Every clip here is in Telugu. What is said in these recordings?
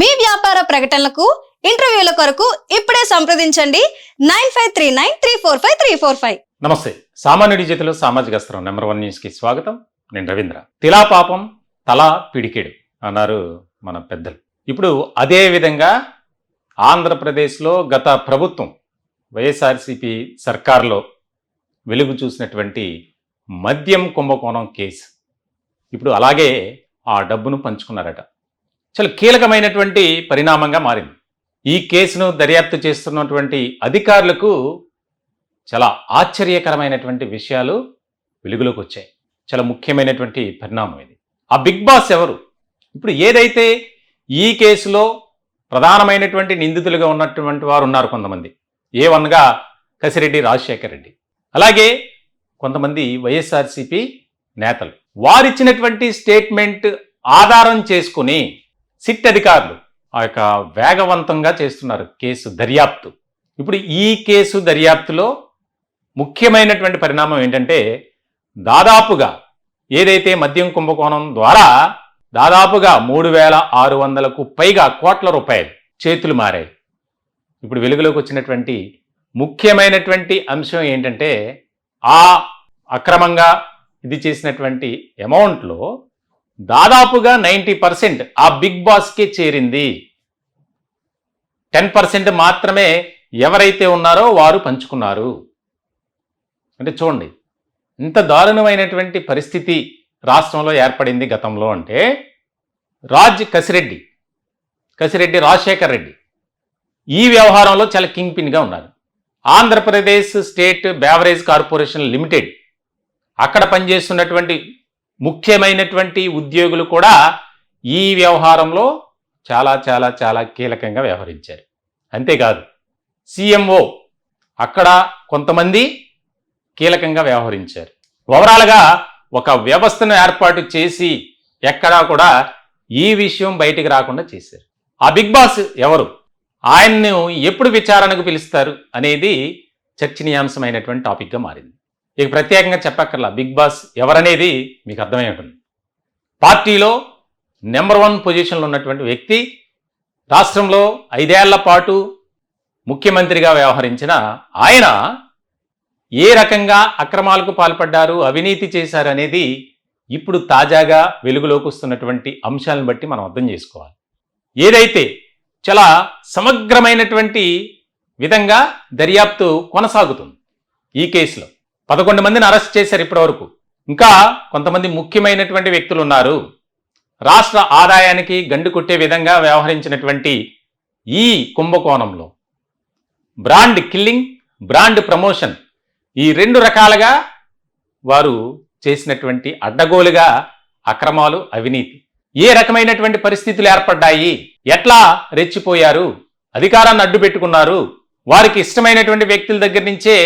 మీ వ్యాపార ప్రకటనలకు ఇంటర్వ్యూల కొరకు ఇప్పుడే సంప్రదించండి 9539345345. నమస్తే. సామాన్యుడి చేతిలో సామాజిక అస్త్రం నంబర్ 1 న్యూస్ కి స్వాగతం. నేను రవీంద్ర. తిలా పాపం తలా పిడికెడు అన్నారు మన పెద్దలు. ఇప్పుడు అదే విధంగా ఆంధ్రప్రదేశ్లో గత ప్రభుత్వం వైఎస్ఆర్సీపీ సర్కార్లో వెలుగు చూసినటువంటి మద్యం కుంభకోణం కేసు ఇప్పుడు అలాగే ఆ డబ్బును పంచుకున్నారట. చాలా కీలకమైనటువంటి పరిణామంగా మారింది. ఈ కేసును దర్యాప్తు చేస్తున్నటువంటి అధికారులకు చాలా ఆశ్చర్యకరమైనటువంటి విషయాలు వెలుగులోకి వచ్చాయి. చాలా ముఖ్యమైనటువంటి పరిణామం ఇది. ఆ బిగ్ బాస్ ఎవరు? ఇప్పుడు ఏదైతే ఈ కేసులో ప్రధానమైనటువంటి నిందితులుగా ఉన్నటువంటి వారు ఉన్నారు, కొంతమంది A1గా కసిరెడ్డి రాజశేఖర్ రెడ్డి, అలాగే కొంతమంది వైఎస్ఆర్సీపీ నేతలు, వారిచ్చినటువంటి స్టేట్మెంట్ ఆధారం చేసుకుని సిట్ అధికారులు ఆ యొక్క వేగవంతంగా చేస్తున్నారు కేసు దర్యాప్తు. ఇప్పుడు ఈ కేసు దర్యాప్తులో ముఖ్యమైనటువంటి పరిణామం ఏంటంటే, దాదాపుగా ఏదైతే మద్యం కుంభకోణం ద్వారా దాదాపుగా 3600కు పైగా కోట్ల రూపాయలు చేతులు మారాయి. ఇప్పుడు వెలుగులోకి వచ్చినటువంటి ముఖ్యమైనటువంటి అంశం ఏంటంటే, ఆ అక్రమంగా ఇది చేసినటువంటి అమౌంట్లో దాదాపుగా 90% ఆ బిగ్ బాస్కే చేరింది. 10% మాత్రమే ఎవరైతే ఉన్నారో వారు పంచుకున్నారు. అంటే చూడండి, ఇంత దారుణమైనటువంటి పరిస్థితి రాష్ట్రంలో ఏర్పడింది గతంలో. అంటే కసిరెడ్డి రాజశేఖర్ రెడ్డి ఈ వ్యవహారంలో చాలా కింగ్ పిన్గా ఉన్నారు. Andhra Pradesh state beverage corporation limited అక్కడ పనిచేస్తున్నటువంటి ముఖ్యమైనటువంటి ఉద్యోగులు కూడా ఈ వ్యవహారంలో చాలా చాలా చాలా కీలకంగా వ్యవహరించారు. అంతేకాదు CMO అక్కడ కొంతమంది కీలకంగా వ్యవహరించారు. ఓవరాల్గా ఒక వ్యవస్థను ఏర్పాటు చేసి ఎక్కడా కూడా ఈ విషయం బయటికి రాకుండా చేశారు. ఆ బిగ్ బాస్ ఎవరు, ఆయన్ను ఎప్పుడు విచారణకు పిలుస్తారు అనేది చర్చనీయాంశమైనటువంటి టాపిక్గా మారింది. ఇక ప్రత్యేకంగా చెప్పక్కర్లా, బిగ్ బాస్ ఎవరనేది మీకు అర్థమై ఉంటుంది. పార్టీలో నెంబర్ 1 పొజిషన్లో ఉన్నటువంటి వ్యక్తి, రాష్ట్రంలో 5 ఏళ్ల పాటు ముఖ్యమంత్రిగా వ్యవహరించిన ఆయన ఏ రకంగా అక్రమాలకు పాల్పడ్డారు, అవినీతి చేశారు అనేది ఇప్పుడు తాజాగా వెలుగులోకి వస్తున్నటువంటి అంశాలను బట్టి మనం అర్థం చేసుకోవాలి. ఏదైతే చాలా సమగ్రమైనటువంటి విధంగా దర్యాప్తు కొనసాగుతుంది. ఈ కేసులో 11 మందిని అరెస్ట్ చేశారు ఇప్పటివరకు. ఇంకా కొంతమంది ముఖ్యమైనటువంటి వ్యక్తులు ఉన్నారు. రాష్ట్ర ఆదాయానికి గండు కొట్టే విధంగా వ్యవహరించినటువంటి ఈ కుంభకోణంలో బ్రాండ్ కిల్లింగ్, బ్రాండ్ ప్రమోషన్, ఈ 2 రకాలుగా వారు చేసినటువంటి అడ్డగోలుగా అక్రమాలు, అవినీతి, ఏ రకమైనటువంటి పరిస్థితులు ఏర్పడ్డాయి, ఎట్లా రెచ్చిపోయారు, అధికారాన్ని అడ్డు పెట్టుకున్నారు, వారికి ఇష్టమైనటువంటి వ్యక్తుల దగ్గర నుంచే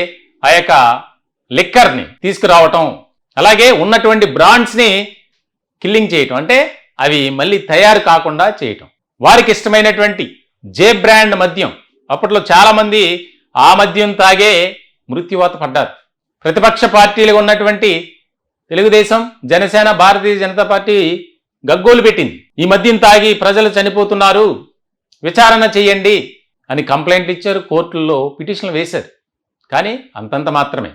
ఆ యొక్క లిక్కర్ని తీసుకురావటం, అలాగే ఉన్నటువంటి బ్రాండ్స్ని కిల్లింగ్ చేయటం, అంటే అవి మళ్ళీ తయారు కాకుండా చేయటం, వారికి ఇష్టమైనటువంటి జే బ్రాండ్ మద్యం, అప్పట్లో చాలామంది ఆ మద్యం తాగే మృత్యువాత పడ్డారు. ప్రతిపక్ష పార్టీలుగా ఉన్నటువంటి తెలుగుదేశం, జనసేన, భారతీయ జనతా పార్టీ గగ్గోలు పెట్టింది. ఈ మద్యం తాగి ప్రజలు చనిపోతున్నారు, విచారణ చేయండి అని కంప్లైంట్లు ఇచ్చారు, కోర్టుల్లో పిటిషన్లు వేశారు. కానీ అంతంత మాత్రమే.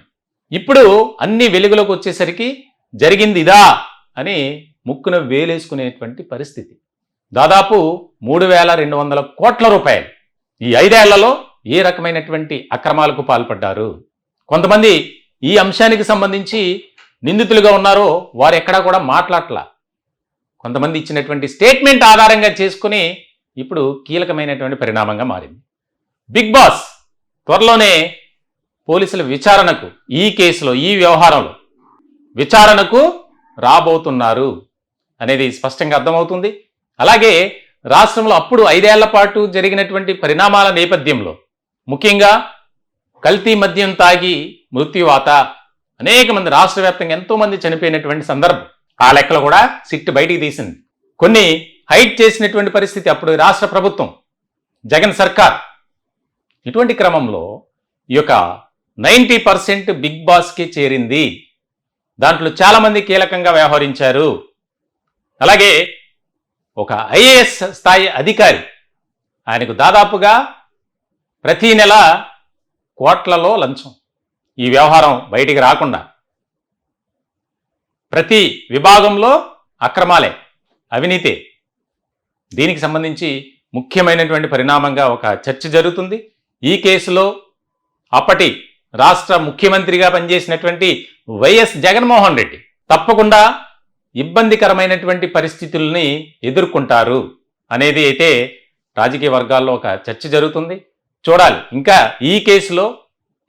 ఇప్పుడు అన్ని వెలుగులోకి వచ్చేసరికి జరిగింది ఇదా అని ముక్కున వేలేసుకునేటువంటి పరిస్థితి. దాదాపు 3200 కోట్ల రూపాయలు ఈ 5 ఏళ్లలో ఏ రకమైనటువంటి అక్రమాలకు పాల్పడ్డారు. కొంతమంది ఈ అంశానికి సంబంధించి నిందితులుగా ఉన్నారో వారు ఎక్కడా కూడా మాట్లాడలా. కొంతమంది ఇచ్చినటువంటి స్టేట్మెంట్ ఆధారంగా చేసుకుని ఇప్పుడు కీలకమైనటువంటి పరిణామంగా మారింది. బిగ్ బాస్ త్వరలోనే పోలీసుల విచారణకు, ఈ కేసులో, ఈ వ్యవహారంలో విచారణకు రాబోతున్నారు అనేది స్పష్టంగా అర్థమవుతుంది. అలాగే రాష్ట్రంలో అప్పుడు 5 ఏళ్ల పాటు జరిగినటువంటి పరిణామాల నేపథ్యంలో, ముఖ్యంగా కల్తీ మద్యం తాగి మృత్యువాత అనేక మంది, రాష్ట్ర వ్యాప్తంగా ఎంతో మంది చనిపోయినటువంటి సందర్భం ఆ లెక్కలు కూడా సిట్ బయటికి తీసింది. కొన్ని హైట్ చేసినటువంటి పరిస్థితి అప్పుడు రాష్ట్ర ప్రభుత్వం, జగన్ సర్కార్. ఇటువంటి క్రమంలో ఈ యొక్క 90% బిగ్ బాస్కి చేరింది. దాంట్లో చాలామంది కీలకంగా వ్యవహరించారు. అలాగే ఒక ఐఏఎస్ స్థాయి అధికారి, ఆయనకు దాదాపుగా ప్రతి నెల కోట్లలో లంచం. ఈ వ్యవహారం బయటికి రాకుండా ప్రతి విభాగంలో అక్రమాలే, అవినీతే. దీనికి సంబంధించి ముఖ్యమైనటువంటి పరిణామంగా ఒక చర్చ జరుగుతుంది. ఈ కేసులో అప్పటి రాష్ట్ర ముఖ్యమంత్రిగా పనిచేసినటువంటి వైఎస్ జగన్మోహన్ రెడ్డి తప్పకుండా ఇబ్బందికరమైనటువంటి పరిస్థితుల్ని ఎదుర్కొంటారు అనేది అయితే రాజకీయ వర్గాల్లో ఒక చర్చ జరుగుతుంది. చూడాలి ఇంకా ఈ కేసులో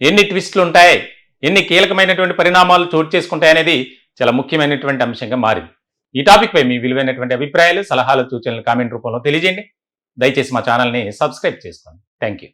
ఎన్ని ట్విస్టులు ఉంటాయి, ఎన్ని కీలకమైనటువంటి పరిణామాలు చోటు చేసుకుంటాయనేది చాలా ముఖ్యమైనటువంటి అంశంగా మారింది. ఈ టాపిక్ పై మీ విలువైనటువంటి అభిప్రాయాలు, సలహాలు, సూచనలు కామెంట్ రూపంలో తెలియజేయండి. దయచేసి మా ఛానల్ని సబ్స్క్రైబ్ చేసుకోండి. Thank you.